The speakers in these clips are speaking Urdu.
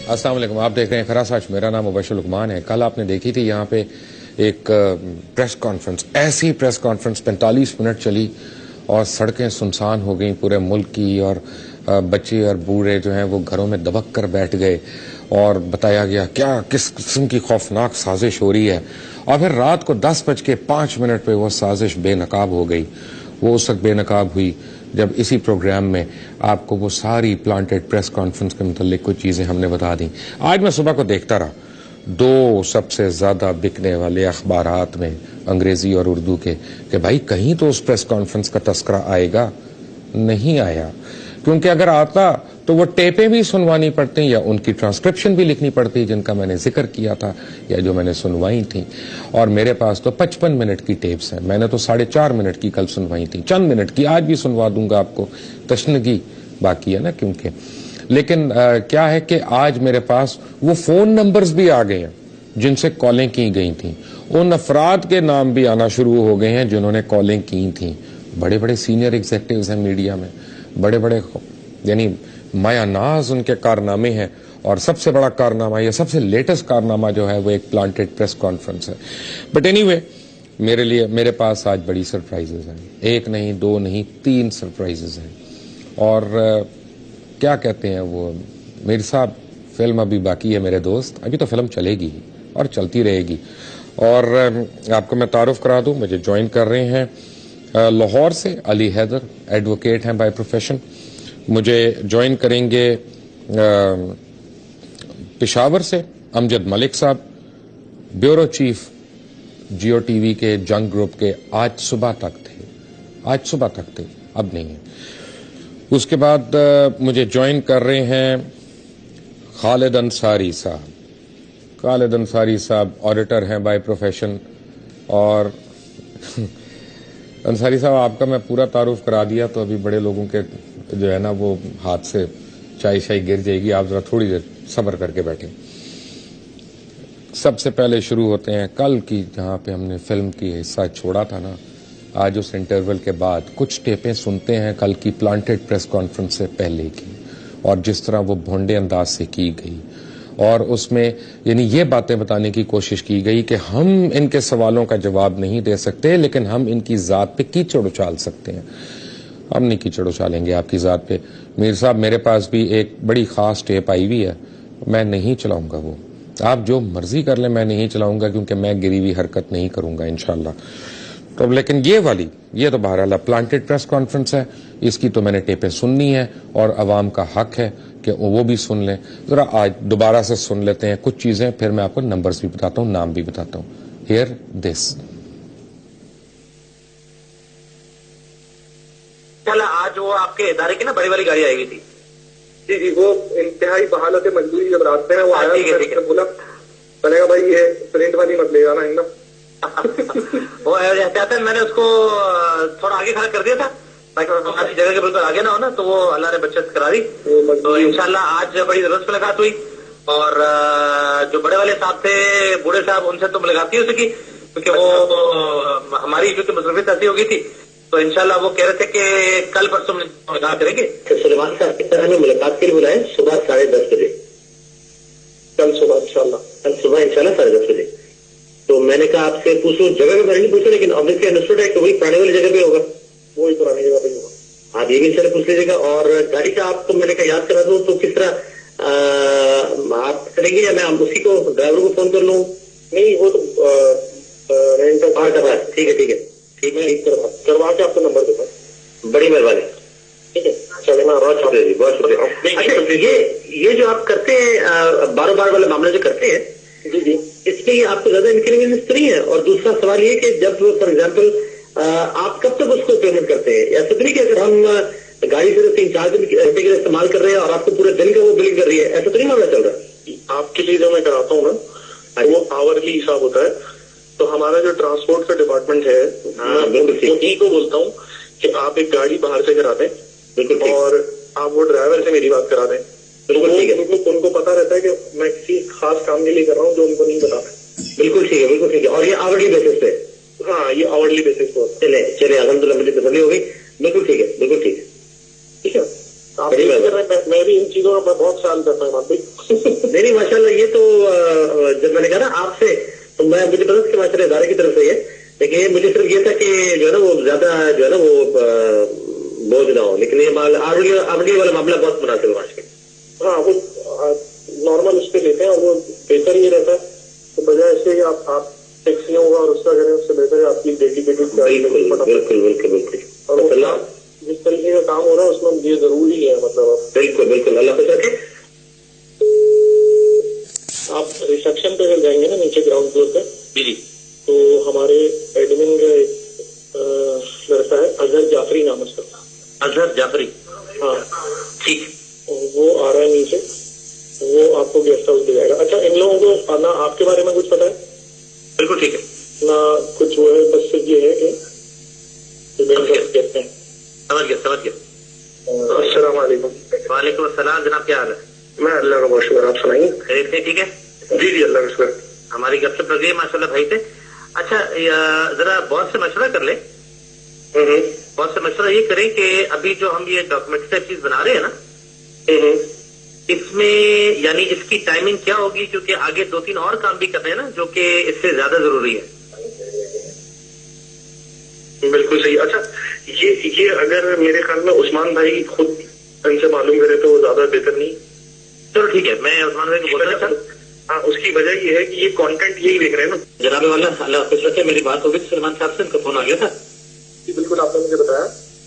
السلام علیکم، آپ دیکھ رہے ہیں خراساچ، میرا نام مبشر لقمان ہے۔ کل آپ نے دیکھی تھی یہاں پہ ایک پریس کانفرنس، ایسی پریس کانفرنس 45 منٹ چلی اور سڑکیں سنسان ہو گئیں پورے ملک کی، اور بچے اور بوڑھے جو ہیں وہ گھروں میں دبک کر بیٹھ گئے اور بتایا گیا کیا کس قسم کی خوفناک سازش ہو رہی ہے، اور پھر رات کو 10:05 پہ وہ سازش بے نقاب ہو گئی۔ وہ اس وقت بے نقاب ہوئی جب اسی پروگرام میں آپ کو وہ ساری پلانٹڈ پریس کانفرنس کے متعلق کچھ چیزیں ہم نے بتا دیں۔ آج میں صبح کو دیکھتا رہا، 2 سب سے زیادہ بکنے والے اخبارات میں انگریزی اور اردو کے، کہ بھائی کہیں تو اس پریس کانفرنس کا تذکرہ آئے گا، نہیں آیا، کیونکہ اگر آتا تو وہ ٹیپیں بھی سنوانی پڑتی یا ان کی ٹرانسکرپشن بھی لکھنی پڑتی جن کا میں نے ذکر کیا تھا یا جو میں نے سنوائی تھی، اور میرے پاس تو 55 منٹ کی ٹیپس ہیں۔ میں نے تو 4.5 منٹ کی کل سنوائی تھی، چند منٹ کی آج بھی سنوا دوں گا آپ کو، تشنگی باقی ہے نا کیونکہ۔ لیکن کیا ہے کہ آج میرے پاس وہ فون نمبرز بھی آ گئے ہیں جن سے کالیں کی گئی تھیں، ان افراد کے نام بھی آنا شروع ہو گئے ہیں جنہوں نے کالیں کی تھیں۔ بڑے بڑے سینئر ایگزیکٹوز ہیں میڈیا میں، بڑے بڑے یعنی مایا ناز ان کے کارنامے ہیں، اور سب سے بڑا کارنامہ یا سب سے لیٹسٹ کارنامہ جو ہے وہ ایک پلانٹڈ پریس کانفرنس ہے۔ بٹ اینی وے، میرے پاس آج بڑی سرپرائزز ہیں، 1 نہیں 2 نہیں 3 سرپرائزز ہیں، اور کیا کہتے ہیں وہ میر صاحب، فلم ابھی باقی ہے میرے دوست، ابھی تو فلم چلے گی اور چلتی رہے گی۔ اور آپ کو میں تعارف کرا دوں، مجھے جوائن کر رہے ہیں لاہور سے علی حیدر، ایڈوکیٹ ہیں بائی پروفیشن۔ مجھے جوائن کریں گے پشاور سے امجد ملک صاحب، bureau chief Geo T V کے جنگ گروپ کے، آج صبح تک تھے، اب نہیں ہے۔ اس کے بعد مجھے جوائن کر رہے ہیں خالد انصاری صاحب آڈیٹر ہیں بائی پروفیشن۔ اور انصاری صاحب آپ کا میں پورا تعارف کرا دیا تو ابھی بڑے لوگوں کے جو ہے نا وہ ہاتھ سے چائے شائی گر جائے گی، آپ ذرا تھوڑی دیر صبر کر کے بیٹھیں۔ سب سے پہلے شروع ہوتے ہیں کل کی، جہاں پہ ہم نے فلم کی حصہ چھوڑا تھا نا، آج اس انٹرول کے بعد کچھ ٹیپیں سنتے ہیں کل کی پلانٹڈ پریس کانفرنس سے پہلے کی، اور جس طرح وہ بھونڈے انداز سے کی گئی، اور اس میں یعنی یہ باتیں بتانے کی کوشش کی گئی کہ ہم ان کے سوالوں کا جواب نہیں دے سکتے، لیکن ہم ان کی ذات پہ کیچڑ اچال سکتے ہیں۔ ہم نہیں کیچڑ اچالیں گے آپ کی ذات پہ۔ میر صاحب میرے پاس بھی ایک بڑی خاص ٹیپ آئی ہوئی ہے، میں نہیں چلاؤں گا وہ، آپ جو مرضی کر لیں، میں نہیں چلاؤں گا کیونکہ میں گری ہوئی حرکت نہیں کروں گا انشاءاللہ۔ تو لیکن یہ تو بہرحال پلانٹڈ پریس کانفرنس ہے، اس کی تو میں نے ٹیپیں سننی ہے، اور عوام کا حق ہے کہ وہ بھی سن لیں۔ ذرا آج دوبارہ سے سن لیتے ہیں کچھ چیزیں، پھر میں آپ کو نمبرز بھی بتاتا ہوں، نام بھی بتاتا ہوں۔ ہیئر دس۔ آج وہ آپ کے ادارے کی نا بڑی والی گاڑی آئی ہوئی تھی، جی وہ انتہائی بحالت مجبوری جب راستے میں وہ آیا، بولا بنے گا بھائی یہ پرنٹ والی مت لے جانا نا۔ وہ احتیاطاً میں نے اس کو تھوڑا آگے کھڑا کر دیا تھا تاکہ جگہ کے بالکل آگے نہ ہو نا، تو وہ اللہ نے بچت کرا دی۔ تو انشاءاللہ آج بڑی زبردست ملاقات ہوئی، اور جو بڑے والے صاحب تھے، بوڑھے صاحب، ان سے تو ملاقات ہی ہو سکی کیونکہ وہ ہماری کیونکہ مصروفیت ایسی ہو گئی تھی، تو انشاءاللہ وہ کہہ رہے تھے کہ کل پرسوں ملاقات کریں گے۔ سلیمان صاحب کی طرح ہمیں ملاقات کے لیے بلائیں صبح 10:30 بجے، کل صبح انشاءاللہ 10:30 بجے۔ تو میں نے کہا آپ سے پوچھوں، جگہ کے بارے میں پوچھو، لیکن آبویسلی انڈرسٹوڈ ہے کہ وہی پرانے والی جگہ پہ ہوگا، وہی پرانی جگہ پہ ہوگا۔ آپ یہ بھی ان سے پوچھ لیجیے گا۔ اور گاڑی کا آپ کو میں نے کہا یاد کرا دوں، تو کس طرح آپ کریں گے، یا میں اسی کو ڈرائیور کو فون کر لوں؟ نہیں وہ تو رینٹ کر رہا ہے، ٹھیک ہے کروا کے آپ کو نمبر دیتا ہوں، بڑی مہربانی، ٹھیک ہے؟ چلے نا، بہت شکریہ جی، بہت شکریہ۔ اچھا یہ جو آپ کرتے ہیں بار والا معاملہ جو کرتے ہیں، جی اس میں آپ کو زیادہ انکنوینئنس نہیں ہے؟ اور دوسرا سوال یہ کہ جب فار ایگزامپل آپ کب تک اس کو پیمنٹ کرتے ہیں؟ ایسا تو نہیں کہ اگر ہم گاڑی سے 3-4 دن گھنٹے کے لیے استعمال کر رہے ہیں اور آپ کو پورے دن کا وہ بلنگ کر رہی ہے، ایسا تو نہیں معاملہ چل رہا؟ آپ کے لیے جو میں کراتا ہوں نا وہ آورلی حساب ہوتا ہے، تو ہمارا جو ٹرانسپورٹ کا ڈپارٹمنٹ ہے میں انہیں کو بولتا ہوں کہ آپ ایک گاڑی باہر سے کرا دیں، بالکل، اور آپ وہ ڈرائیور سے میری بات کرا دیں، ان کو پتا رہتا ہے کہ میں کسی خاص کام کے لیے کر رہا ہوں جو ان کو نہیں پتا ہے۔ بالکل ٹھیک ہے۔ اور یہ آورلی بیسس پہ؟ ہاں یہ آورلی بیسس پہ۔ چلے الحمدللہ، مجھے تسلی ہو گئی۔ بالکل ٹھیک ہے، ٹھیک ہے۔ آپ میں بھی ان چیزوں کا بہت خیال کرتا ہوں، آپ بھی نہیں ماشاءاللہ یہ تو جب میں نے کہا نا آپ سے تو مجھے پتا کہ ماشاءاللہ ادارے کی طرف سے ہے، لیکن یہ مجھے صرف یہ تھا کہ جو ہے نا وہ زیادہ جو ہے نا وہ بوجھ نہ ہو، لیکن یہ آرڈی والا معاملہ بہت مناسب ہے آج کل. ہاں وہ نارمل اس پہ لیتے ہیں اور وہ بہتر یہ رہتا ہے تو بجائے اس کے آپ ٹیکسیوں ہوگا اور اس کا کریں اس سے بہتر ہے آپ کی ڈیڈیکیٹڈ. بالکل اور جس طریقے کا کام ہو رہا ہے اس میں یہ ضروری ہے مطلب بالکل اللہ خوش رکھے. آپ ریسپشن پہ اگر جائیں گے نا نیچے گراؤنڈ فلور پہ جی تو ہمارے ایڈمن کا ایک لڑکا ہے اظہر جعفری نام اس کا. اظہر جعفری، ہاں ٹھیک، وہ آ رہا ہے نیچے، وہ آپ کو گیسٹ ہاؤس دے جائے گا. اچھا ان لوگوں کو نہ آپ کے بارے میں کچھ پتا ہے بالکل ٹھیک ہے، نہ کچھ وہ ہے، بس یہ ہے کہ کہتے ہیں. سمجھ گیا. السلام علیکم. وعلیکم السلام جناب، کیا حال ہے؟ میں اللہ کا بہت شکر، آپ سنائیے. خیریت سے ٹھیک ہے؟ جی اللہ کا شکر. ہماری گپ شپ لگ گئی ماشاء اللہ بھائی سے. اچھا ذرا باس سے مشورہ کر لیں. باس سے مشورہ یہ کریں کہ ابھی جو ہم یہ ڈاکومنٹ چیز بنا رہے ہیں نا، اس میں یعنی اس کی ٹائمنگ کیا ہوگی، کیونکہ آگے 2-3 اور کام بھی کرنے ہیں نا جو کہ اس سے زیادہ ضروری ہے. بالکل صحیح. اچھا یہ اگر میرے خیال میں عثمان بھائی خود ان سے معلوم کرے تو وہ زیادہ بہتر نہیں. چلو ٹھیک ہے، میں عثمان بھائی کو بول رہا تھا. ہاں اس کی وجہ یہ ہے کہ یہ کانٹینٹ یہی دیکھ رہے ہیں نا. جناب والا اللہ خوش رکھے، میری بات ہو گئی سلمان صاحب سے، ان کا فون آ گیا تھا. جی بالکل، آپ نے مجھے بتایا.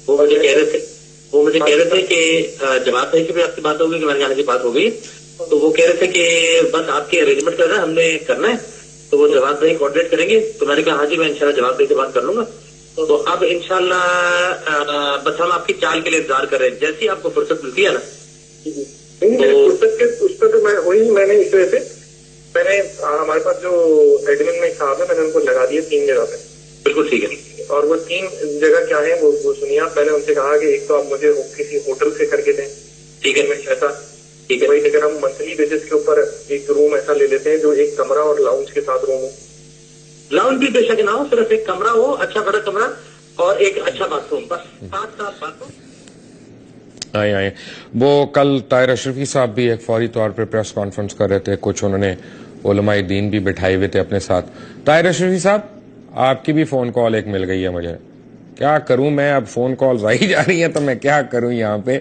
وہ مجھے کہہ رہے تھے کہ جواب بھائی کی بھی آپ سے بات ہوگی کہ میرے یہاں سے بات ہو گئی، تو وہ کہہ رہے تھے کہ بس آپ کی ارینجمنٹ کرنا ہے، ہم نے کرنا ہے، تو وہ جواب بھائی کوآرڈینیٹ کریں گے. تو میں نے کہا ہاں جی میں انشاءاللہ جواب بھائی سے بات کر لوں گا. تو اب انشاءاللہ بس ہم آپ کی چال کے لیے انتظار کر رہے ہیں، جیسی آپ کو فرصت ملتی ہے نا. اس پہ تو میں نے اس وجہ سے میں نے ہمارے پاس جو ایڈمن میں صاحب ہے میں نے ان کو لگا دیا 3 جگہ پہ. بالکل ٹھیک ہے. اور وہ 3 جگہ کیا ہے وہ سنیے آپ. میں نے ان سے کہا کہ ایک تو آپ مجھے کسی ہوٹل سے کر کے دیں. ٹھیک ہے، ایسا ٹھیک ہے بھائی. اگر ہم منتھلی بیسس کے اوپر ایک روم ایسا لے لیتے ہیں جو ایک کمرہ اور لاؤنج کے ساتھ روم ہو. لاؤنج بھی بے شک نہ ہو، صرف ایک کمرہ ہو، اچھا بڑا کمرہ اور ایک اچھا باتھ روم، بس 7 باتھ روم. آئے وہ کل طاہر اشرفی صاحب بھی ایک فوری طور پر پریس کانفرنس کر رہے تھے، کچھ انہوں نے علماء دین بھی بٹھائے ہوئے تھے اپنے ساتھ. طاہر اشرفی صاحب آپ کی بھی فون کال ایک مل گئی ہے مجھے، کیا کروں میں، اب فون کالز آئی جا رہی ہیں تو میں کیا کروں یہاں پہ.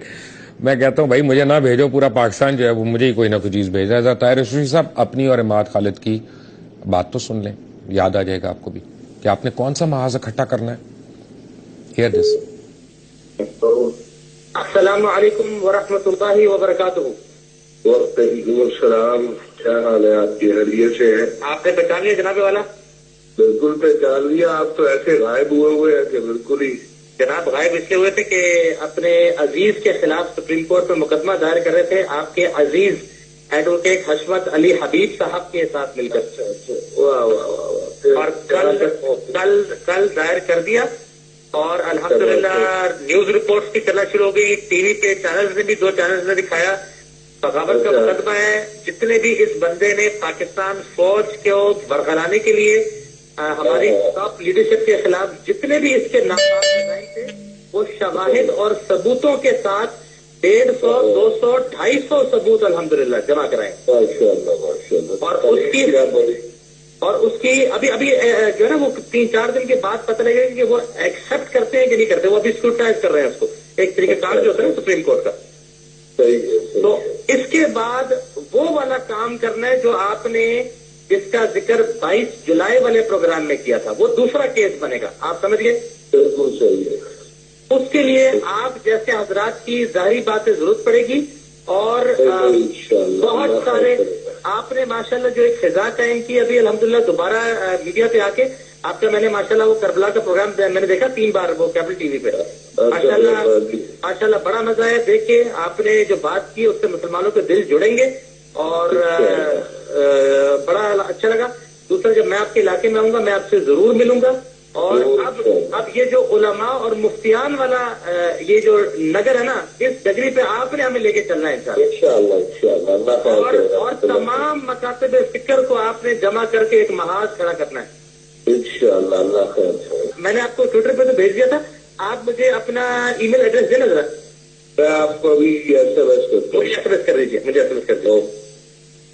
میں کہتا ہوں بھائی مجھے نہ بھیجو، پورا پاکستان جو ہے وہ مجھے ہی کوئی نہ کوئی چیز بھیج رہا ہے. طاہر اشرفی صاحب اپنی اور عماد خالد کی بات تو سن لیں، یاد آ جائے گا آپ کو بھی کہ آپ نے کون سا محاذ اکٹھا کرنا ہے. ہیئر دس. السلام علیکم ورحمۃ اللہ وبرکاتہ. وعلیکم السلام. کیا حال ہے آپ کی؟ خیریت سے ہے؟ آپ نے پہچان لیا جناب والا؟ بالکل پہچان لیا. آپ تو ایسے غائب ہوئے ہیں کہ بالکل ہی. جناب غائب اس لیے ہوئے تھے کہ اپنے عزیز کے خلاف سپریم کورٹ میں مقدمہ دائر کر رہے تھے، آپ کے عزیز ایڈوکیٹ حشمت علی حبیب صاحب کے ساتھ مل کر. اور کل دائر کر دیا اور الحمدللہ نیوز رپورٹس بھی چلنا شروع ہو گئی. ٹی وی پہ چینلز نے بھی 2 چینلز نے دکھایا. بغاوت کا مقدمہ ہے. جتنے بھی اس بندے نے پاکستان فوج کو برقرانے کے لیے ہماری ٹاپ لیڈرشپ کے خلاف جتنے بھی اس کے ناکام ڈیزائن تھے وہ شواہد اور ثبوتوں کے ساتھ 150 200 250 ثبوت الحمدللہ جمع کرائے. اور اس کی ابھی جو ہے نا وہ 3-4 دن کے بعد پتہ لگے گا کہ وہ ایکسپٹ کرتے ہیں کہ نہیں کرتے. وہ ابھی اسکروٹائز کر رہے ہیں اس کو، ایک طریقہ کار جو ہوتا ہے سپریم کورٹ کا. تو اس کے بعد وہ والا کام کرنا ہے جو آپ نے جس کا ذکر 22 جولائی والے پروگرام میں کیا تھا، وہ دوسرا کیس بنے گا. آپ سمجھ گئے؟ بالکل صحیح ہے. اس کے لیے آپ جیسے حضرات کی ظاہری باتیں ضرورت پڑے گی اور بہت سارے آپ نے ماشاءاللہ جو ایک فضا قائم کی ابھی الحمدللہ دوبارہ میڈیا پہ آ کے آپ کا میں نے ماشاءاللہ وہ کربلا کا پروگرام میں نے دیکھا 3 بار وہ کیبل ٹی وی پہ. ماشاءاللہ بڑا مزہ ہے دیکھ کے. آپ نے جو بات کی اس سے مسلمانوں کے دل جڑیں گے اور بڑا اچھا لگا. دوسرا جب میں آپ کے علاقے میں آؤں گا میں آپ سے ضرور ملوں گا. اور اب یہ جو علماء اور مفتیان والا یہ جو نگر ہے نا، اس ڈگری پہ آپ نے ہمیں لے کے چلنا ہے انشاءاللہ. اور تمام مکاتب فکر کو آپ نے جمع کر کے ایک محاذ کھڑا کرنا ہے انشاءاللہ. اللہ خیر. میں نے آپ کو ٹویٹر پہ تو بھیج دیا تھا، آپ مجھے اپنا ای میل ایڈریس دینا ذرا. میں آپ کو ابھی ایس ایم ایس مجھے ایس ایم ایس کر دیجیے.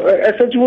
SHO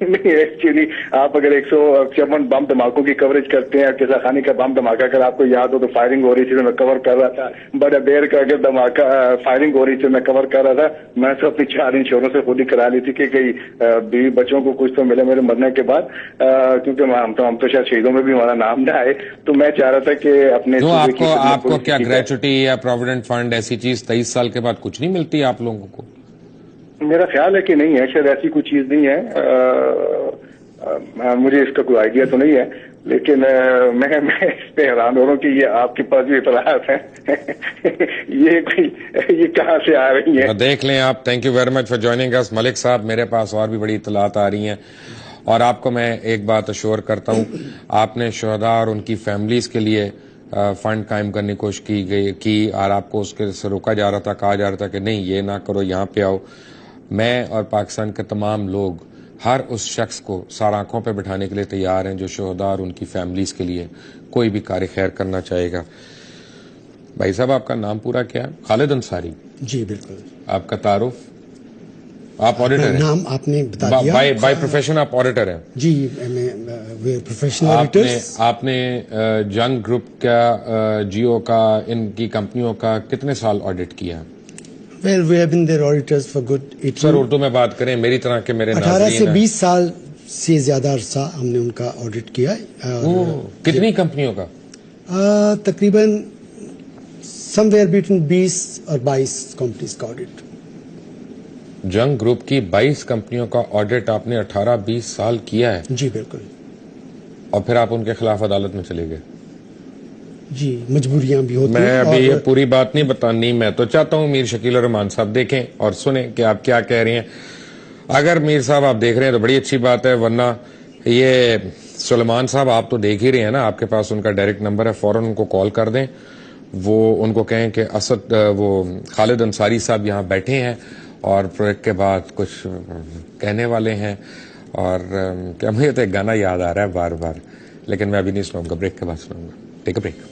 نہیں ایکچولی آپ اگر 154 بم دھماکوں کی کوریج کرتے ہیں، قصہ خانی کا بم دھماکہ اگر آپ کو یاد ہو تو فائرنگ ہو رہی تھی، میں کور کر رہا تھا. بڑا دیر کا اگر دھماکہ فائرنگ ہو رہی تھی میں کور کر رہا تھا. میں تو اپنی 4 انشورنس سے خود ہی کرا لی تھی کہ کئی بیوی بچوں کو کچھ تو ملے میرے مرنے کے بعد، کیونکہ ہم تو شاید شہیدوں میں بھی ہمارا نام نہ آئے. تو میں چاہ رہا تھا کہ اپنے آپ کو کیا گریچوٹی یا پروویڈنٹ فنڈ ایسی چیز 23 سال کے بعد کچھ نہیں ملتی آپ لوگوں کو؟ میرا خیال ہے کہ نہیں ہے، شاید ایسی کوئی چیز نہیں ہے. مجھے اس کا کوئی آئیڈیا تو نہیں ہے، لیکن میں اس پہ حیران ہو رہا ہوں کہ یہ آپ کے پاس بھی اطلاعات ہیں یہ کہاں سے آ رہی ہیں؟ دیکھ لیں آپ. Thank you very much for joining us. Malik صاحب، میرے پاس اور بھی بڑی اطلاعات آ رہی ہیں، اور آپ کو میں ایک بات اشور کرتا ہوں، آپ نے شہداء اور ان کی فیملیز کے لیے فنڈ قائم کرنے کی کوشش کی اور آپ کو اس کے سے روکا جا رہا تھا، کہا جا رہا تھا کہ نہیں یہ نہ کرو، یہاں پہ آؤ. میں اور پاکستان کے تمام لوگ ہر اس شخص کو سار آنکھوں پہ بٹھانے کے لیے تیار ہیں جو شہداء اور ان کی فیملیز کے لیے کوئی بھی کار خیر کرنا چاہے گا. بھائی صاحب، آپ کا نام پورا کیا ہے؟ خالد انصاری. جی بالکل. آپ کا تعارف؟ آپ آڈیٹر ہیں؟ نام آپ نے بتا دیا. بائی پروفیشن آپ آڈیٹر ہیں؟ جی پروفیشنل آڈیٹرز. آپ نے جنگ گروپ کا، جیو کا، ان کی کمپنیوں کا کتنے سال آڈٹ کیا؟ Well, we have been their auditors for good 18. سر اردو میں بات کریں، میری طرح کے میرے 18 سے 20 سال سے زیادہ عرصہ ہم نے ان کا آڈٹ کیا ہے. کتنی کمپنیوں کا؟ تقریباً سم ویئر بٹوین 20 اور 22 کمپنیز کا آڈٹ. جنگ گروپ کی 22 کمپنیوں کا آڈٹ آپ نے 18-20 سال کیا ہے؟ جی بالکل. اور پھر آپ ان کے خلاف عدالت میں چلے گئے؟ جی مجبوریاں بھی ہوتی ہیں. میں ابھی یہ پوری بات نہیں بتانی، میں تو چاہتا ہوں میر شکیل الرحمان صاحب دیکھیں اور سنیں کہ آپ کیا کہہ رہے ہیں. اگر میر صاحب آپ دیکھ رہے ہیں تو بڑی اچھی بات ہے، ورنہ یہ سلیمان صاحب آپ تو دیکھ ہی رہے ہیں نا، آپ کے پاس ان کا ڈائریکٹ نمبر ہے، فوراً ان کو کال کر دیں. وہ ان کو کہیں کہ وہ خالد انصاری صاحب یہاں بیٹھے ہیں اور پروجیکٹ کے بعد کچھ کہنے والے ہیں. اور کیا مجھے تو ایک گانا یاد آ رہا ہے بار بار، لیکن میں ابھی نہیں سناؤں گا، بریک کے بعد سناؤں گا. Take a break.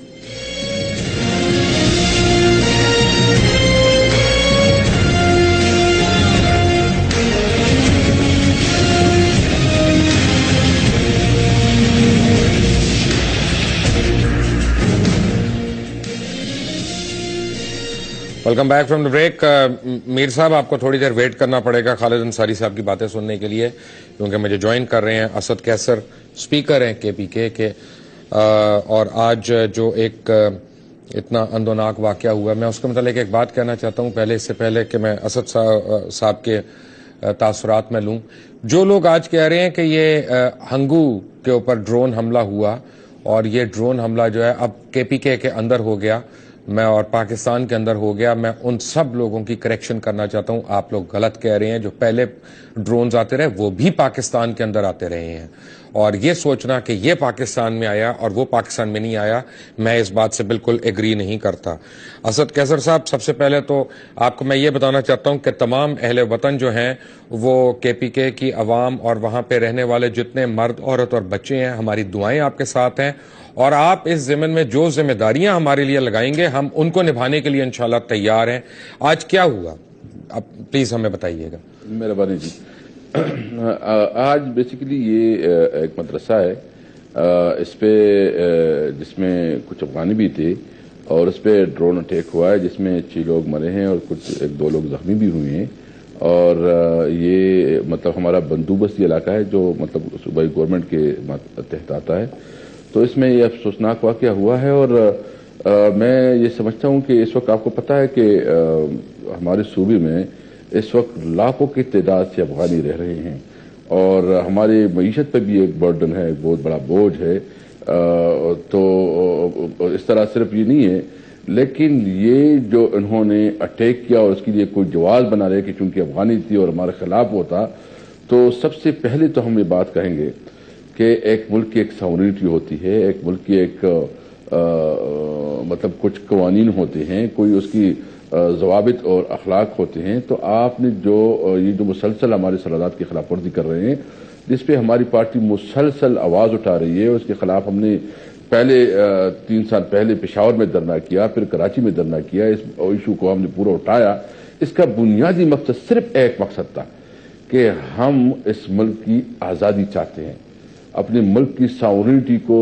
Welcome back from the break. Mir صاحب، آپ کو تھوڑی دیر ویٹ کرنا پڑے گا خالد انصاری صاحب کی باتیں سننے کے لیے، کیونکہ مجھے جوائن کر رہے ہیں اسد کیسر، اسپیکر ہیں KPK کے. اور آج جو ایک اتنا اندوناک واقعہ ہوا، میں اس کے متعلق ایک بات کہنا چاہتا ہوں پہلے، اس سے پہلے کہ میں اسد صاحب کے تاثرات میں لوں. جو لوگ آج کہہ رہے ہیں کہ یہ ہنگو کے اوپر ڈرون حملہ ہوا اور یہ ڈرون حملہ جو ہے اب KPK کے اندر ہو گیا میں اور پاکستان کے اندر ہو گیا، میں ان سب لوگوں کی کریکشن کرنا چاہتا ہوں. آپ لوگ غلط کہہ رہے ہیں. جو پہلے ڈرونز آتے رہے وہ بھی پاکستان کے اندر آتے رہے ہیں، اور یہ سوچنا کہ یہ پاکستان میں آیا اور وہ پاکستان میں نہیں آیا، میں اس بات سے بالکل ایگری نہیں کرتا. اسد کیسر صاحب، سب سے پہلے تو آپ کو میں یہ بتانا چاہتا ہوں کہ تمام اہل وطن جو ہیں وہ KPK کی عوام اور وہاں پہ رہنے والے جتنے مرد، عورت اور بچے ہیں، ہماری دعائیں آپ کے ساتھ ہیں، اور آپ اس ضمن میں جو ذمہ داریاں ہمارے لیے لگائیں گے ہم ان کو نبھانے کے لیے انشاءاللہ تیار ہیں. آج کیا ہوا اب پلیز ہمیں بتائیے گا. مہربانی جی. آج بیسیکلی یہ ایک مدرسہ ہے، اس پہ جس میں کچھ افغانی بھی تھے، اور اس پہ ڈرون اٹیک ہوا ہے جس میں 6 لوگ مرے ہیں اور کچھ 1-2 لوگ زخمی بھی ہوئے ہیں. اور یہ مطلب ہمارا بندوبستی علاقہ ہے جو مطلب صوبائی گورنمنٹ کے تحت آتا ہے. تو اس میں یہ افسوسناک واقعہ ہوا ہے، اور میں یہ سمجھتا ہوں کہ اس وقت آپ کو پتہ ہے کہ ہمارے صوبے میں اس وقت لاکھوں کی تعداد سے افغانی رہ رہے ہیں، اور ہماری معیشت پہ بھی ایک برڈن ہے، ایک بہت بڑا بوجھ ہے. تو اس طرح صرف یہ نہیں ہے، لیکن یہ جو انہوں نے اٹیک کیا اور اس کے لیے کوئی جواز بنا رہے کہ چونکہ افغانی تھی اور ہمارے خلاف ہوتا، تو سب سے پہلے تو ہم یہ بات کہیں گے کہ ایک ملک کی ایک ساورنٹی ہوتی ہے، ایک ملک کی ایک مطلب کچھ قوانین ہوتے ہیں، کوئی اس کی ضوابط اور اخلاق ہوتے ہیں. تو آپ نے یہ جو مسلسل ہمارے سرحدات کی خلاف ورزی کر رہے ہیں، جس پہ ہماری پارٹی مسلسل آواز اٹھا رہی ہے، اس کے خلاف ہم نے پہلے 3 سال پہلے پشاور میں دھرنا کیا، پھر کراچی میں دھرنا کیا. اس ایشو کو ہم نے پورا اٹھایا. اس کا بنیادی مقصد صرف ایک مقصد تھا کہ ہم اس ملک کی آزادی چاہتے ہیں, اپنے ملک کی ساورنٹی کو,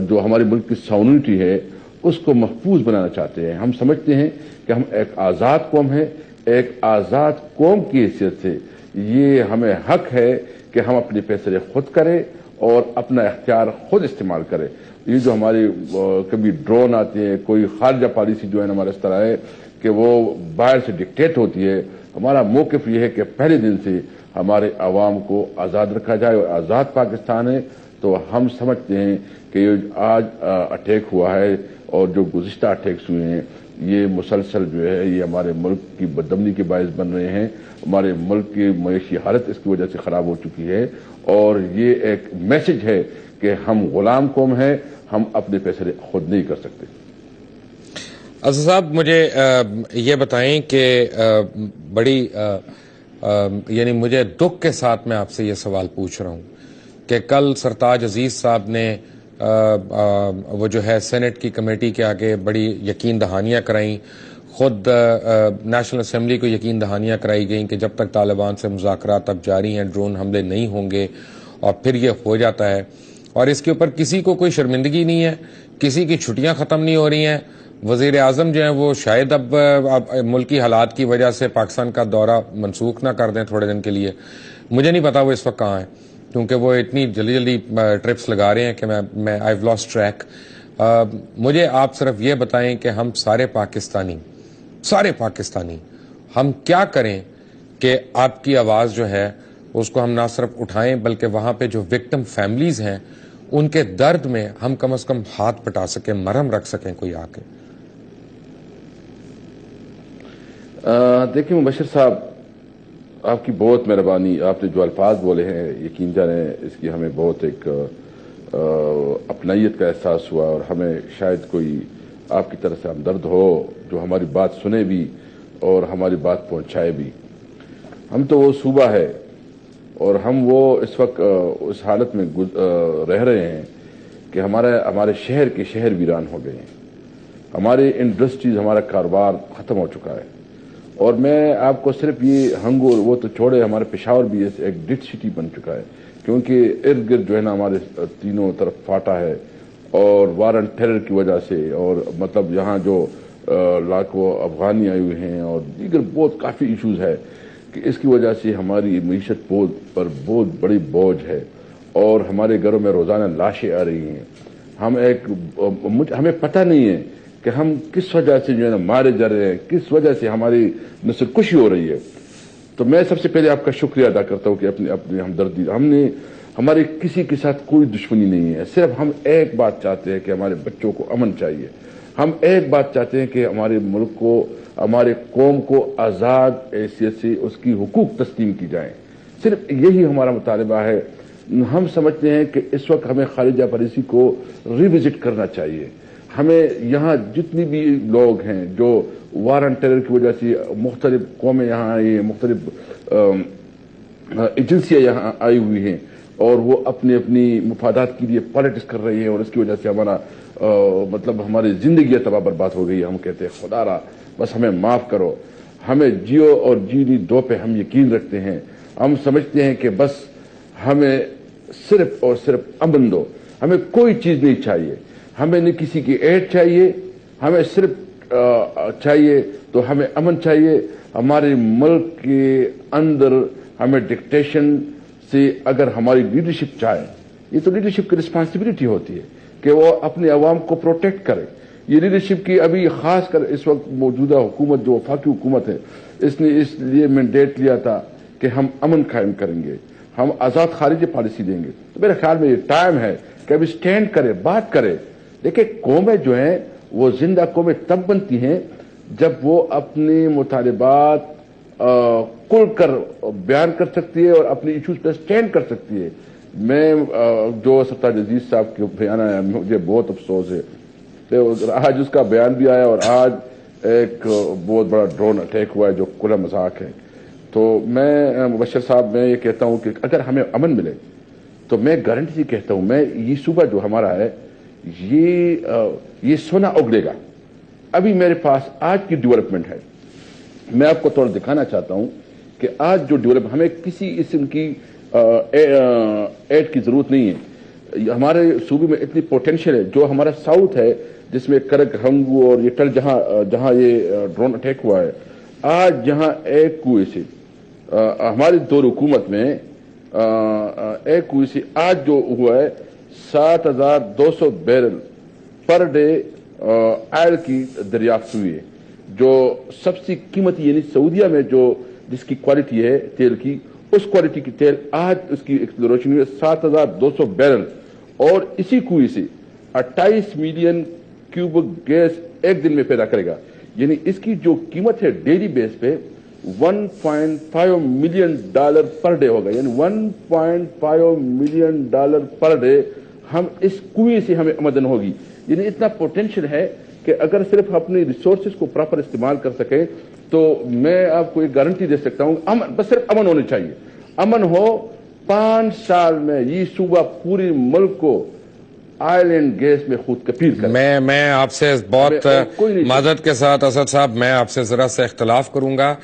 جو ہمارے ملک کی ساورنٹی ہے اس کو محفوظ بنانا چاہتے ہیں. ہم سمجھتے ہیں کہ ہم ایک آزاد قوم ہیں. ایک آزاد قوم کی حیثیت سے یہ ہمیں حق ہے کہ ہم اپنے فیصلے خود کریں اور اپنا اختیار خود استعمال کریں. یہ جو ہماری کبھی ڈرون آتے ہیں, کوئی خارجہ پالیسی جو ہے ہمارا اس طرح ہے کہ وہ باہر سے ڈکٹیٹ ہوتی ہے, ہمارا موقف یہ ہے کہ پہلے دن سے ہمارے عوام کو آزاد رکھا جائے اور آزاد پاکستان ہے. تو ہم سمجھتے ہیں کہ آج اٹیک ہوا ہے اور جو گزشتہ اٹیکس ہوئے ہیں یہ مسلسل جو ہے یہ ہمارے ملک کی بدامنی کے باعث بن رہے ہیں. ہمارے ملک کی معاشی حالت اس کی وجہ سے خراب ہو چکی ہے اور یہ ایک میسج ہے کہ ہم غلام قوم ہیں, ہم اپنے فیصلے خود نہیں کر سکتے. اظہر صاحب مجھے یہ بتائیں کہ بڑی یعنی مجھے دکھ کے ساتھ میں آپ سے یہ سوال پوچھ رہا ہوں کہ کل سرتاج عزیز صاحب نے وہ جو ہے سینٹ کی کمیٹی کے آگے بڑی یقین دہانیاں کرائیں, خود نیشنل اسمبلی کو یقین دہانیاں کرائی گئیں کہ جب تک طالبان سے مذاکرات اب جاری ہیں ڈرون حملے نہیں ہوں گے, اور پھر یہ ہو جاتا ہے اور اس کے اوپر کسی کو کوئی شرمندگی نہیں ہے, کسی کی چھٹیاں ختم نہیں ہو رہی ہیں. وزیر اعظم جو ہیں وہ شاید اب ملکی حالات کی وجہ سے پاکستان کا دورہ منسوخ نہ کر دیں تھوڑے دن کے لیے. مجھے نہیں پتا وہ اس وقت کہاں ہیں کیونکہ وہ اتنی جلدی جلدی ٹرپس لگا رہے ہیں کہ میں آئی ہیو لاسٹ ٹریک. مجھے آپ صرف یہ بتائیں کہ ہم سارے پاکستانی ہم کیا کریں کہ آپ کی آواز جو ہے اس کو ہم نہ صرف اٹھائیں بلکہ وہاں پہ جو وکٹم فیملیز ہیں ان کے درد میں ہم کم از کم ہاتھ پٹا سکیں, مرہم رکھ سکیں کوئی آ کے. دیکھیں مبشر صاحب, آپ کی بہت مہربانی. آپ نے جو الفاظ بولے ہیں یقین جانیں اس کی ہمیں بہت ایک اپنائیت کا احساس ہوا اور ہمیں شاید کوئی آپ کی طرف سے ہمدرد ہو جو ہماری بات سنے بھی اور ہماری بات پہنچائے بھی. ہم تو وہ صوبہ ہے اور ہم وہ اس وقت اس حالت میں رہ رہے ہیں کہ ہمارے شہر کے شہر ویران ہو گئے ہیں, ہمارے انڈسٹریز, ہمارا کاروبار ختم ہو چکا ہے. اور میں آپ کو صرف یہ ہنگور وہ تو چھوڑے, ہمارے پشاور بھی ایک ڈٹ سٹی بن چکا ہے کیونکہ ارد گرد جو ہے نا ہمارے تینوں طرف فاٹا ہے اور وار اینڈ ٹیرر کی وجہ سے, اور مطلب یہاں جو لاکھوں افغانی آئے ہوئے ہیں اور دیگر بہت کافی ایشوز ہے کہ اس کی وجہ سے ہماری معیشت پر بہت بڑی بوجھ ہے اور ہمارے گھروں میں روزانہ لاشیں آ رہی ہیں. ہمیں پتہ نہیں ہے کہ ہم کس وجہ سے جو ہے نا مارے جا رہے ہیں, کس وجہ سے ہماری نسل کشی ہو رہی ہے. تو میں سب سے پہلے آپ کا شکریہ ادا کرتا ہوں کہ اپنی ہمدردی, ہمارے کسی کے ساتھ کوئی دشمنی نہیں ہے, صرف ہم ایک بات چاہتے ہیں کہ ہمارے بچوں کو امن چاہیے. ہم ایک بات چاہتے ہیں کہ ہمارے ملک کو, ہمارے قوم کو آزاد حیثیت سے اس کی حقوق تسلیم کی جائیں. صرف یہی ہمارا مطالبہ ہے. ہم سمجھتے ہیں کہ اس وقت ہمیں خارجہ پالیسی کو ریوزٹ کرنا چاہیے. ہمیں یہاں جتنی بھی لوگ ہیں جو وار اینڈ ٹیرر کی وجہ سے مختلف قومیں یہاں آئی ہیں, مختلف ایجنسیاں یہاں آئی ہوئی ہیں اور وہ اپنی مفادات کے لیے پالیٹکس کر رہی ہیں اور اس کی وجہ سے ہمارا مطلب ہماری زندگی تباہ برباد ہو گئی ہے. ہم کہتے ہیں خدا را بس ہمیں معاف کرو. ہمیں جیو اور جینی دو پہ ہم یقین رکھتے ہیں. ہم سمجھتے ہیں کہ بس ہمیں صرف اور صرف امن دو, ہمیں کوئی چیز نہیں چاہیے, ہمیں نہ کسی کی ایڈ چاہیے, ہمیں صرف چاہیے تو ہمیں امن چاہیے. ہمارے ملک کے اندر ہمیں ڈکٹیشن سے اگر ہماری لیڈرشپ چاہے, یہ تو لیڈرشپ کی رسپانسبلٹی ہوتی ہے کہ وہ اپنے عوام کو پروٹیکٹ کرے. یہ لیڈرشپ کی ابھی خاص کر اس وقت موجودہ حکومت جو وفاقی حکومت ہے اس نے اس لیے مینڈیٹ لیا تھا کہ ہم امن قائم کریں گے, ہم آزاد خارجی پالیسی دیں گے. تو میرے خیال میں یہ ٹائم ہے کہ ابھی سٹینڈ کرے, بات کرے. دیکھیں قومیں جو ہیں وہ زندہ قومیں تب بنتی ہیں جب وہ اپنے مطالبات کھل کر بیان کر سکتی ہے اور اپنی ایشوز پہ سٹینڈ کر سکتی ہے. میں جو سرتاج عزیز صاحب کے بیان آیا مجھے بہت افسوس ہے کہ آج اس کا بیان بھی آیا اور آج ایک بہت بڑا ڈرون اٹیک ہوا ہے جو کھلا مذاق ہے. تو میں مبشر صاحب میں یہ کہتا ہوں کہ اگر ہمیں امن ملے تو میں گارنٹی سے کہتا ہوں میں یہ صوبہ جو ہمارا ہے یہ سونا اگلے گا. ابھی میرے پاس آج کی ڈیولپمنٹ ہے, میں آپ کو تھوڑا دکھانا چاہتا ہوں کہ آج جو ڈیولپ ہمیں کسی قسم کی ایڈ کی ضرورت نہیں ہے. ہمارے صوبے میں اتنی پوٹینشیل ہے. جو ہمارا ساؤتھ ہے جس میں کرک ہنگو اور یہ ٹل جہاں یہ ڈرون اٹیک ہوا ہے, آج جہاں ایک کنویں سے ہماری دور حکومت میں ایک کنویں سے آج جو ہوا ہے 7,200 بیرل پر ڈے آئل کی دریافت ہوئی ہے, جو سب سے قیمتی یعنی سعودیہ میں جو جس کی کوالٹی ہے تیل کی, اس کوالٹی کی تیل آج اس کی ایکسپلوریشن ہوئی ہے 7,200 بیرل, اور اسی کنویں سے 28 ملین کیوبک گیس ایک دن میں پیدا کرے گا. یعنی اس کی جو قیمت ہے ڈیلی بیس پہ $1.5 ملین پر ڈے ہوگا. یعنی $1.5 ملین پر ڈے ہم اس کنویں سے ہمیں آمدن ہوگی. یعنی اتنا پوٹینشیل ہے کہ اگر صرف اپنی ریسورسز کو پراپر استعمال کر سکیں تو میں آپ کو ایک گارنٹی دے سکتا ہوں, بس صرف امن ہونے چاہیے. امن ہو, 5 سال میں یہ صوبہ پوری ملک کو آئل اینڈ گیس میں خود کفیل کرے. میں آپ سے بہت معذرت کے ساتھ اسد صاحب, میں آپ سے ذرا سے اختلاف کروں گا.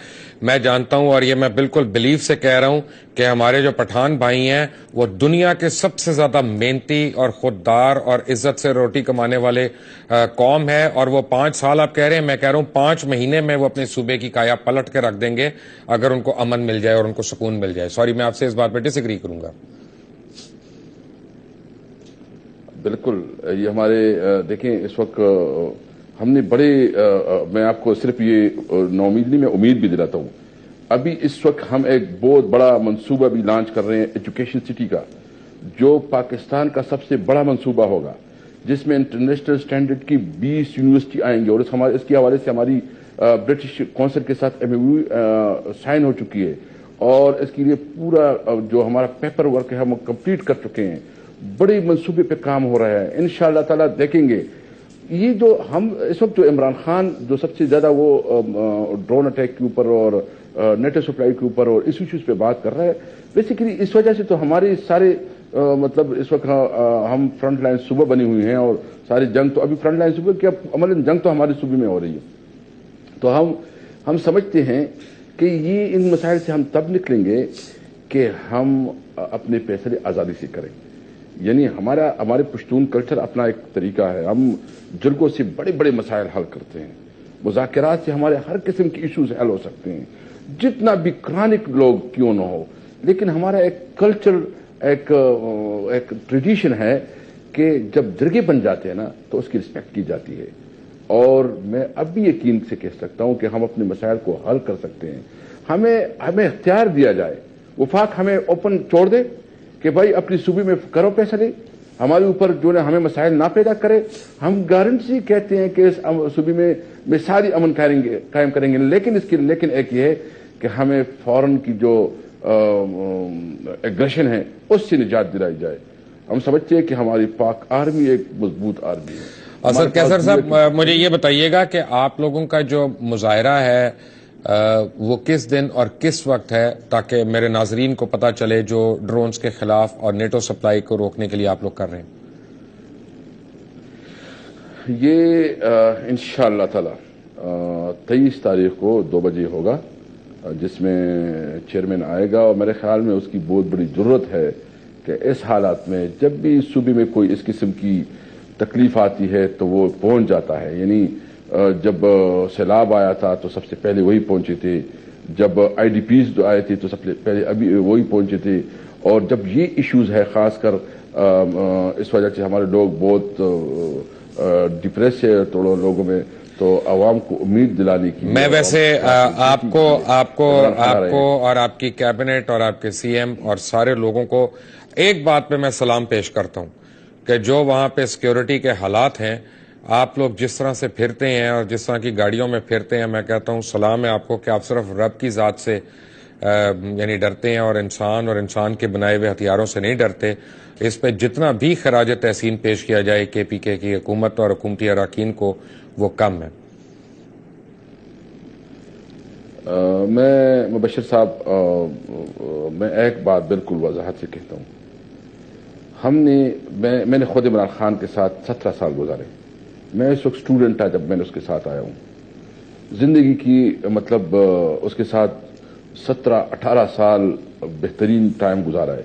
میں جانتا ہوں اور یہ میں بالکل بلیف سے کہہ رہا ہوں کہ ہمارے جو پٹھان بھائی ہیں وہ دنیا کے سب سے زیادہ محنتی اور خوددار اور عزت سے روٹی کمانے والے قوم ہے, اور وہ 5 سال آپ کہہ رہے ہیں, میں کہہ رہا ہوں 5 مہینے میں وہ اپنے صوبے کی کایا پلٹ کے رکھ دیں گے اگر ان کو امن مل جائے اور ان کو سکون مل جائے. سوری, میں آپ سے اس بات پہ ڈس ایگری کروں گا. بالکل, یہ ہمارے دیکھیں اس وقت ہم نے بڑے میں آپ کو صرف یہ نومید نہیں, میں امید بھی دلاتا ہوں. ابھی اس وقت ہم ایک بہت بڑا منصوبہ بھی لانچ کر رہے ہیں ایجوکیشن سٹی کا, جو پاکستان کا سب سے بڑا منصوبہ ہوگا, جس میں انٹرنیشنل سٹینڈرڈ کی 20 یونیورسٹی آئیں گے. اور اس کے حوالے سے ہماری برٹش کونسل کے ساتھ MOU سائن ہو چکی ہے, اور اس کے لیے پورا جو ہمارا پیپر ورک ہے ہم کمپلیٹ کر چکے ہیں. بڑے منصوبے پہ کام ہو رہا ہے. انشاءاللہ تعالیٰ دیکھیں گے یہ جو ہم اس وقت جو عمران خان جو سب سے زیادہ وہ ڈرون اٹیک کے اوپر اور نیٹو سپلائی کے اوپر اور اس ایشوز پہ بات کر رہا ہے, بیسیکلی اس وجہ سے تو ہمارے سارے مطلب اس وقت ہم فرنٹ لائن صوبہ بنی ہوئی ہیں, اور ساری جنگ تو ابھی فرنٹ لائن صوبے کی عملاً جنگ تو ہمارے صوبے میں ہو رہی ہے. تو ہم سمجھتے ہیں کہ یہ ان مسائل سے ہم تب نکلیں گے کہ ہم اپنے فیصلے آزادی سے کریں. یعنی ہمارے پشتون کلچر اپنا ایک طریقہ ہے, ہم جرگوں سے بڑے بڑے مسائل حل کرتے ہیں, مذاکرات سے ہمارے ہر قسم کے ایشوز حل ہو سکتے ہیں, جتنا بھی کرانک لوگ کیوں نہ ہو. لیکن ہمارا ایک کلچر ایک ٹریڈیشن ہے کہ جب جرگے بن جاتے ہیں نا تو اس کی رسپیکٹ کی جاتی ہے. اور میں اب بھی یقین سے کہہ سکتا ہوں کہ ہم اپنے مسائل کو حل کر سکتے ہیں. ہمیں اختیار دیا جائے, وفاق ہمیں اوپن چھوڑ دے کہ بھائی اپنی صوبے میں کرو فیصلے, ہمارے اوپر جو ہے ہمیں مسائل نہ پیدا کرے. ہم گارنٹی کہتے ہیں کہ اس صوبے میں ساری امن قائم کریں گے, لیکن ایک یہ ہے کہ ہمیں فوراً کی جو ایگریشن ہے اس سے نجات دلائی جائے. ہم سمجھتے ہیں کہ ہماری پاک آرمی ایک مضبوط آرمی ہے. اصل کیسر صاحب, مجھے یہ بتائیے گا کہ آپ لوگوں کا جو مظاہرہ ہے وہ کس دن اور کس وقت ہے, تاکہ میرے ناظرین کو پتا چلے جو ڈرونز کے خلاف اور نیٹو سپلائی کو روکنے کے لیے آپ لوگ کر رہے ہیں. یہ انشاءاللہ تعالی 23 تاریخ کو 2 بجے ہوگا, جس میں چیئرمین آئے گا, اور میرے خیال میں اس کی بہت بڑی ضرورت ہے کہ اس حالات میں جب بھی صوبے میں کوئی اس قسم کی تکلیف آتی ہے تو وہ پہنچ جاتا ہے. یعنی جب سیلاب آیا تھا تو سب سے پہلے وہی پہنچے تھے, جب IDPs جو آئے تھے تو سب سے پہلے ابھی وہی پہنچے تھے, اور جب یہ ایشوز ہے خاص کر اس وجہ سے ہمارے لوگ بہت ڈپریس ہے توڑوں لوگوں میں, تو عوام کو امید دلانے کی میں ویسے آپ کو اور آپ کی کیبنٹ اور آپ کے CM اور سارے لوگوں کو ایک بات پہ میں سلام پیش کرتا ہوں کہ جو وہاں پہ سیکیورٹی کے حالات ہیں, آپ لوگ جس طرح سے پھرتے ہیں اور جس طرح کی گاڑیوں میں پھرتے ہیں, میں کہتا ہوں سلام ہے آپ کو کہ آپ صرف رب کی ذات سے یعنی ڈرتے ہیں اور انسان کے بنائے ہوئے ہتھیاروں سے نہیں ڈرتے. اس پہ جتنا بھی خراج تحسین پیش کیا جائے KPK کی حکومت اور حکومتی اراکین کو, وہ کم ہے. میں مبشر صاحب میں ایک بات بالکل وضاحت سے کہتا ہوں. میں نے خود عمران خان کے ساتھ 17 سال گزارے. میں اس وقت اسٹوڈنٹ تھا جب میں نے اس کے ساتھ آیا ہوں. زندگی کی مطلب اس کے ساتھ 17-18 سال بہترین ٹائم گزارا ہے.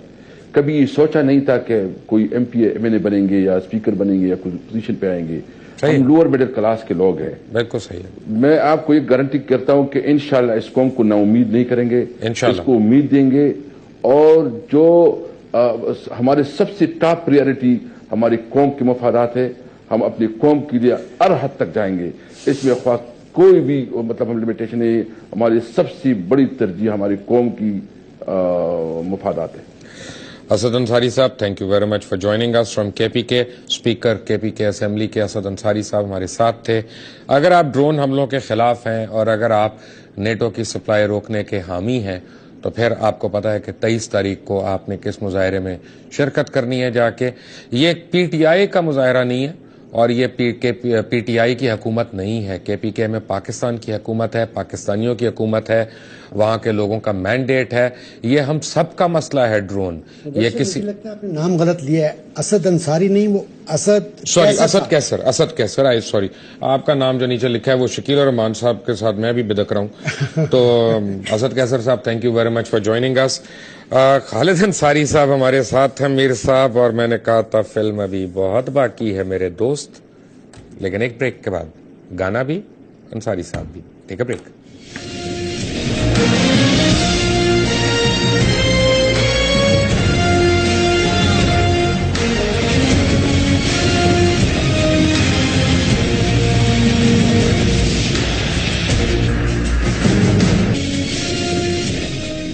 کبھی یہ سوچا نہیں تھا کہ کوئی M P M L A بنیں گے یا اسپیکر بنیں گے یا کوئی پوزیشن پہ آئیں گے. ہم لوور مڈل کلاس کے لوگ ہیں. بالکل صحیح ہے. میں آپ کو یہ گارنٹی کرتا ہوں کہ انشاءاللہ اس قوم کو نا امید نہیں کریں گے, انشاءاللہ اس کو امید دیں گے. اور جو ہمارے سب سے ٹاپ پریارٹی ہماری قوم کے مفادات ہے, ہم اپنی قوم کے لیے ہر حد تک جائیں گے. اس میں خواہ کوئی بھی مطلب ہم لمیٹیشن ہے, ہماری سب سے بڑی ترجیح ہماری قوم کی مفادات ہے. اسد انصاری صاحب, thank you very much for joining اس فرام کے پی کے. اسپیکر کے پی کے اسمبلی کے اسد انصاری صاحب ہمارے ساتھ تھے. اگر آپ ڈرون حملوں کے خلاف ہیں اور اگر آپ نیٹو کی سپلائی روکنے کے حامی ہیں تو پھر آپ کو پتا ہے کہ 23 تاریخ کو آپ نے کس مظاہرے میں شرکت کرنی ہے جا کے. یہ پی ٹی آئی کا مظاہرہ نہیں ہے اور یہ پی ٹی آئی کی حکومت نہیں ہے. کے پی کے میں پاکستان کی حکومت ہے, پاکستانیوں کی حکومت ہے, وہاں کے لوگوں کا مینڈیٹ ہے. یہ ہم سب کا مسئلہ ہے ڈرون. یہ کسی لگتا ہے آپ نے نام غلط لیا ہے, اسد انصاری نہیں, وہ اسد سوری اسد کیسر, اسد کیسر, آئی سوری. آپ کا نام جو نیچے لکھا ہے وہ شکیل الرحمان صاحب کے ساتھ میں بھی بدک رہا ہوں. تو اسد کیسر صاحب, thank you very much for joining us. Khalid Ansari صاحب ہمارے ساتھ ہیں, میر صاحب, اور میں نے کہا تھا فلم ابھی بہت باقی ہے میرے دوست, لیکن ایک بریک کے بعد گانا بھی, انصاری صاحب بھی. Take a break.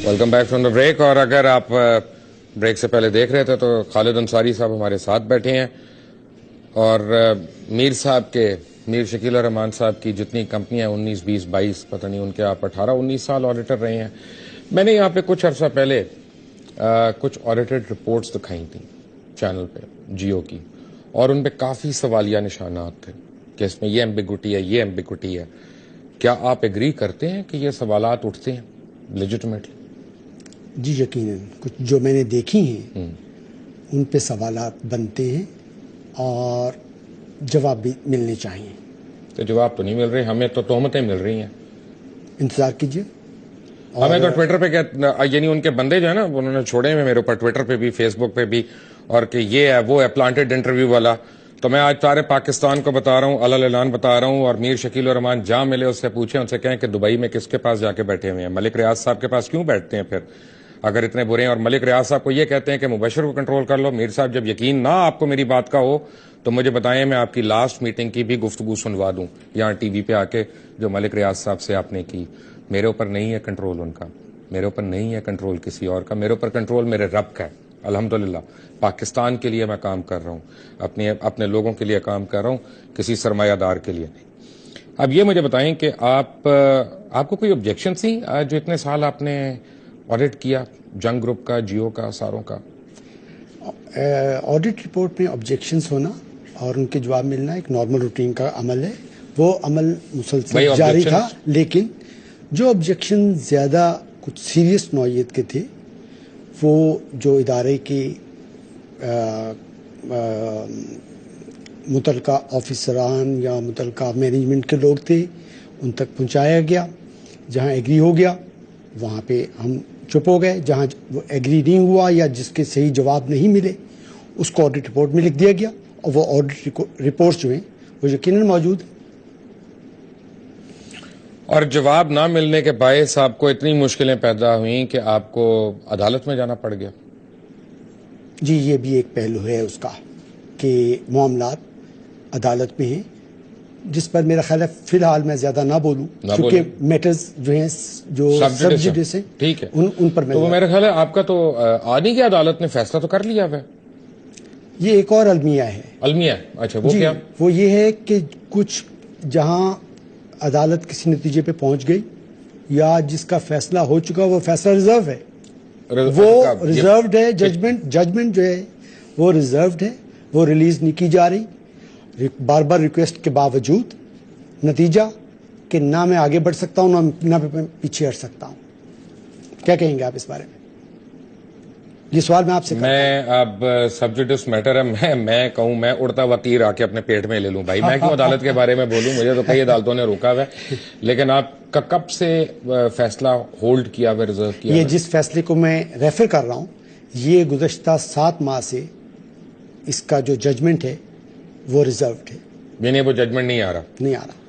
Welcome back from the break. اور اگر آپ بریک سے پہلے دیکھ رہے تھے تو خالد انصاری صاحب ہمارے ساتھ بیٹھے ہیں, اور میر صاحب کے, میر شکیل الرحمان صاحب کی جتنی کمپنیاں 19, 20, 22 پتہ نہیں ان کے آپ 18, 19 سال آڈیٹر رہے ہیں. میں نے یہاں پہ کچھ عرصہ پہلے کچھ آڈیٹڈ رپورٹس دکھائی تھیں چینل پہ جیو کی, اور ان پہ کافی سوالیہ نشانات تھے کہ اس میں یہ ایمبیگوٹی ہے, یہ ایمبیگوٹی ہے. کیا آپ ایگری کرتے ہیں کہ یہ سوالات اٹھتے ہیں لیجٹمیٹلی؟ جی یقیناً, کچھ جو میں نے دیکھی ہیں ان پہ سوالات بنتے ہیں اور جواب بھی ملنے چاہیے. تو جواب تو نہیں مل رہے, ہمیں تو تہمتیں مل رہی ہیں. انتظار کیجیے. ہمیں تو ٹویٹر پہ یعنی ان کے بندے جو ہے نا انہوں نے چھوڑے ہوئے میرے اوپر, ٹویٹر پہ بھی, فیس بک پہ بھی, اور کہ یہ ہے وہ ہے پلانٹڈ انٹرویو والا. تو میں آج سارے پاکستان کو بتا رہا ہوں, اعلان بتا رہا ہوں, اور میر شکیل الرحمان جہاں ملے اس سے پوچھیں, ان سے کہیں کہ دبئی میں کس کے پاس جا کے بیٹھے ہوئے ہیں, ملک ریاض صاحب کے پاس کیوں بیٹھتے ہیں پھر اگر اتنے برے ہیں. اور ملک ریاض صاحب کو یہ کہتے ہیں کہ مبشر کو کنٹرول کر لو. میر صاحب جب یقین نہ آپ کو میری بات کا ہو تو مجھے بتائیں, میں آپ کی لاسٹ میٹنگ کی بھی گفتگو سنوا دوں یہاں ٹی وی پہ آ کے, جو ملک ریاض صاحب سے آپ نے کی. میرے اوپر نہیں ہے کنٹرول ان کا, میرے اوپر نہیں ہے کنٹرول کسی اور کا, میرے اوپر کنٹرول میرے رب کا ہے. الحمدللہ پاکستان کے لیے میں کام کر رہا ہوں, اپنے لوگوں کے لیے کام کر رہا ہوں, کسی سرمایہ دار کے لیے نہیں. اب یہ مجھے بتائیں کہ آپ کو کوئی آبجیکشن تھی جو اتنے سال آپ نے آڈٹ کیا, جنگ گروپ کا, جیو کا, ساروں کا؟ آڈٹ رپورٹ میں آبجیکشنز ہونا اور ان کے جواب ملنا ایک نارمل روٹین کا عمل ہے. وہ عمل مسلسل جاری تھا, لیکن جو آبجیکشن زیادہ کچھ سیریس نوعیت کے تھے وہ جو ادارے کے متعلقہ آفیسران یا متعلقہ مینجمنٹ کے لوگ تھے ان تک پہنچایا گیا. جہاں ایگری ہو گیا وہاں پہ ہم چپ ہو گئے, جہاں وہ ایگری نہیں ہوا یا جس کے صحیح جواب نہیں ملے اس کو آڈٹ رپورٹ میں لکھ دیا گیا, اور وہ آڈٹ رپورٹس جو ہیں وہ یقیناً موجود ہیں. اور جواب نہ ملنے کے باعث آپ کو اتنی مشکلیں پیدا ہوئیں کہ آپ کو عدالت میں جانا پڑ گیا؟ جی یہ بھی ایک پہلو ہے اس کا کہ معاملات عدالت میں ہیں, جس پر میرا خیال ہے فی الحال میں زیادہ نہ بولوں کیونکہ میٹرز جو ہیں جو سب جوڈس ہیں ٹھیک ہے ان پر میں تو میرا خیال ہے آپ کا تو آ نہیں گیا, عدالت نے فیصلہ تو کر لیا ہے. یہ ایک اور المیہ ہے. المیہ, اچھا وہ کیا؟ وہ یہ ہے کہ کچھ جہاں عدالت کسی نتیجے پہ پہنچ گئی یا جس کا فیصلہ ہو چکا وہ فیصلہ ریزرو ہے, وہ ریزروڈ ہے, ججمنٹ جو ہے وہ ریزروڈ ہے, وہ ریلیز نہیں کی جا رہی بار بار ریکویسٹ کے باوجود. نتیجہ کہ نہ میں آگے بڑھ سکتا ہوں نہ میں پیچھے ہٹ سکتا ہوں. کیا کہیں گے آپ اس بارے میں؟ یہ سوال میں آپ سے کرتا ہوں. میں اب سبجیکٹ اس میٹر ہے, میں کہوں میں اڑتا ہوا تیر آ کے اپنے پیٹ میں لے لوں بھائی, میں کیوں عدالت کے بارے میں بولوں, مجھے تو کئی عدالتوں نے روکا ہوا ہے. لیکن آپ کا کب سے فیصلہ ہولڈ کیا ہوا, ریزرو کیا یہ ہوا؟ جس فیصلے کو میں ریفر کر رہا ہوں یہ گزشتہ 7 ماہ سے اس کا جو ججمنٹ ہے وہ ریزروڈ ہے, یعنی وہ ججمنٹ نہیں آ رہا, نہیں آ رہا.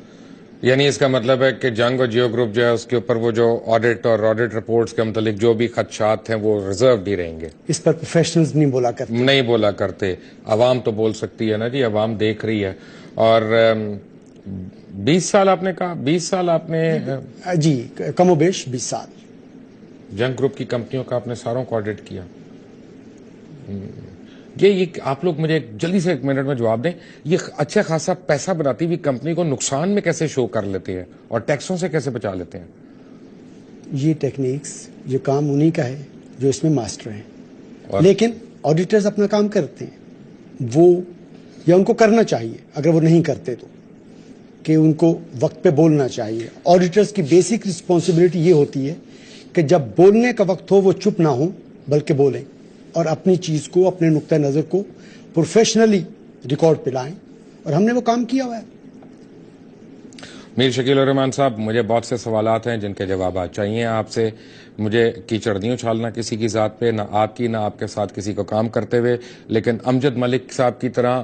یعنی اس کا مطلب ہے کہ جنگ اور جیو گروپ جو ہے اس کے اوپر وہ جو آڈٹ اور آڈٹ رپورٹس کے متعلق جو بھی خدشات ہیں وہ ریزروڈ ہی رہیں گے, اس پر پروفیشنلز نہیں بولا کرتے. نہیں بولا کرتے. عوام تو بول سکتی ہے نا جی, عوام دیکھ رہی ہے. اور 20 سال آپ نے کہا, 20 سال آپ نے جی کم و بیش 20 سال جنگ گروپ کی کمپنیوں کا آپ نے ساروں کو آڈٹ کیا. یہ آپ لوگ مجھے جلدی سے 1 منٹ میں جواب دیں, یہ اچھا خاصا پیسہ بناتی ہوئی کمپنی کو نقصان میں کیسے شو کر لیتے ہیں اور ٹیکسوں سے کیسے بچا لیتے ہیں؟ یہ ٹیکنیکس یہ کام انہی کا ہے جو اس میں ماسٹر ہیں, لیکن آڈیٹرز اپنا کام کرتے ہیں, وہ یا ان کو کرنا چاہیے, اگر وہ نہیں کرتے تو کہ ان کو وقت پہ بولنا چاہیے. آڈیٹرز کی بیسک رسپانسبلٹی یہ ہوتی ہے کہ جب بولنے کا وقت ہو وہ چپ نہ ہوں بلکہ بولیں اور اپنی چیز کو, اپنے نقطہ نظر کو پروفیشنلی ریکارڈ پہ لائیں, اور ہم نے وہ کام کیا ہوا ہے. میر شکیل الرحمان صاحب, مجھے بہت سے سوالات ہیں جن کے جوابات چاہیے آپ سے. مجھے کیچڑ نہیں اچھالنا کسی کی ذات پہ, نہ آپ کی نہ آپ کے ساتھ کسی کو کام کرتے ہوئے, لیکن امجد ملک صاحب کی طرح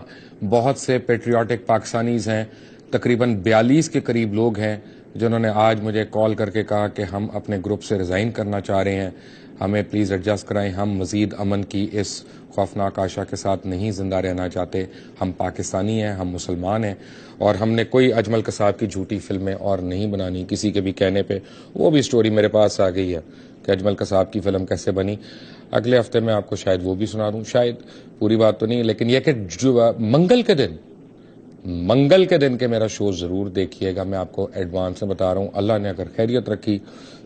بہت سے پیٹریوٹک پاکستانیز ہیں, تقریباً 42 کے قریب لوگ ہیں جنہوں نے آج مجھے کال کر کے کہا کہ ہم اپنے گروپ سے ریزائن کرنا چاہ رہے ہیں, ہمیں پلیز ایڈجسٹ کرائیں, ہم مزید امن کی اس خوفناک آشا کے ساتھ نہیں زندہ رہنا چاہتے. ہم پاکستانی ہیں, ہم مسلمان ہیں, اور ہم نے کوئی اجمل قصاب کی جھوٹی فلمیں اور نہیں بنانی کسی کے بھی کہنے پہ. وہ بھی سٹوری میرے پاس آ گئی ہے کہ اجمل قصاب کی فلم کیسے بنی. اگلے ہفتے میں آپ کو شاید وہ بھی سنا دوں, شاید پوری بات تو نہیں, لیکن یہ کہ منگل کے دن کے میرا شو ضرور دیکھیے گا. میں آپ کو ایڈوانس میں بتا رہا ہوں, اللہ نے اگر خیریت رکھی,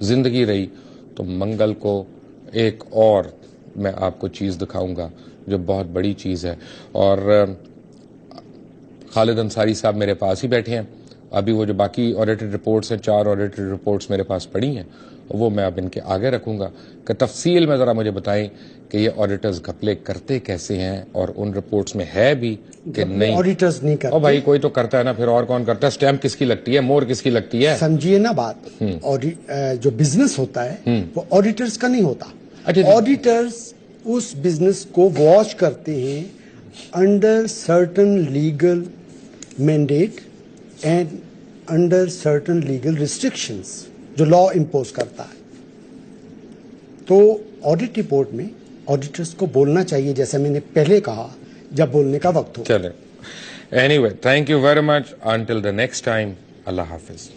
زندگی رہی, تو منگل کو ایک اور میں آپ کو چیز دکھاؤں گا جو بہت بڑی چیز ہے. اور خالد انصاری صاحب میرے پاس ہی بیٹھے ہیں, ابھی وہ جو باقی آڈیٹڈ رپورٹس ہیں, 4 آڈیٹڈ رپورٹس میرے پاس پڑی ہیں, وہ میں اب ان کے آگے رکھوں گا کہ تفصیل میں ذرا مجھے بتائیں کہ یہ آڈیٹرز گھپلے کرتے کیسے ہیں, اور ان رپورٹس میں ہے بھی کہ نہیں. آڈیٹرز نہیں کرتے. او بھائی کوئی تو کرتا ہے نا, پھر اور کون کرتا ہے؟ سٹیمپ کس کی لگتی ہے, مور کس کی لگتی ہے؟ سمجھیے نا بات, جو بزنس ہوتا ہے وہ آڈیٹرز کا نہیں ہوتا. آڈیٹرز اس بزنس کو واچ کرتے ہیں under certain legal mandate and under certain legal restrictions جو لا امپوز کرتا ہے. تو آڈٹ رپورٹ میں آڈیٹرز کو بولنا چاہیے, جیسا میں نے پہلے کہا, جب بولنے کا وقت ہو. چلے, anyway, thank you very much. Until the next time, Allah حافظ.